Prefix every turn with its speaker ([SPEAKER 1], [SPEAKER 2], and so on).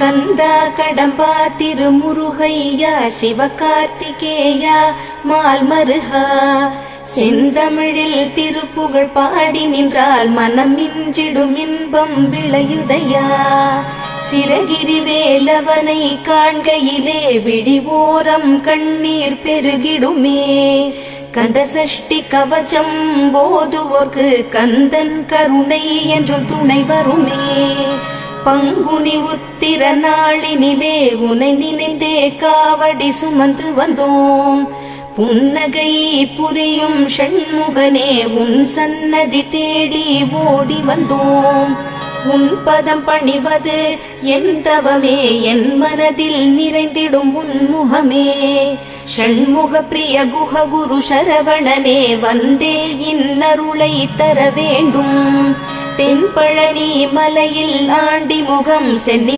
[SPEAKER 1] கந்தா கடம்பா திருமுருகையா சிவகார்த்திகேயா மால்மருகா செந்தமிழில் திருப்புகழ் பாடி நின்றால் மனம் மிஞ்சிடும் இன்பம் விளையுதையா சிரகிரி வேலவனை காண்கையிலே விழிவோரம் கண்ணீர் பெருகிடுமே கந்த சஷ்டி கவச்சம் போதுவோர்க்கு கந்தன் கருணை என்றும் துணை வருமே பங்குனி உத்திர நாளினிலே உனை நினைந்தே காவடி சுமந்து வந்தோம் புன்னகை புரியும் ஷண்முகனே உன் சன்னதி தேடி ஓடி வந்தோம் உன் பதம் பணிவது என் தவமே என் மனதில் நிறைந்திடும் உன் முகமே ஷண்முக பிரிய குஹ குரு சரவணனே வந்தே இன்னருளை தர வேண்டும் தென்பழனி மலையில் ஆண்டி முகம் சென்னி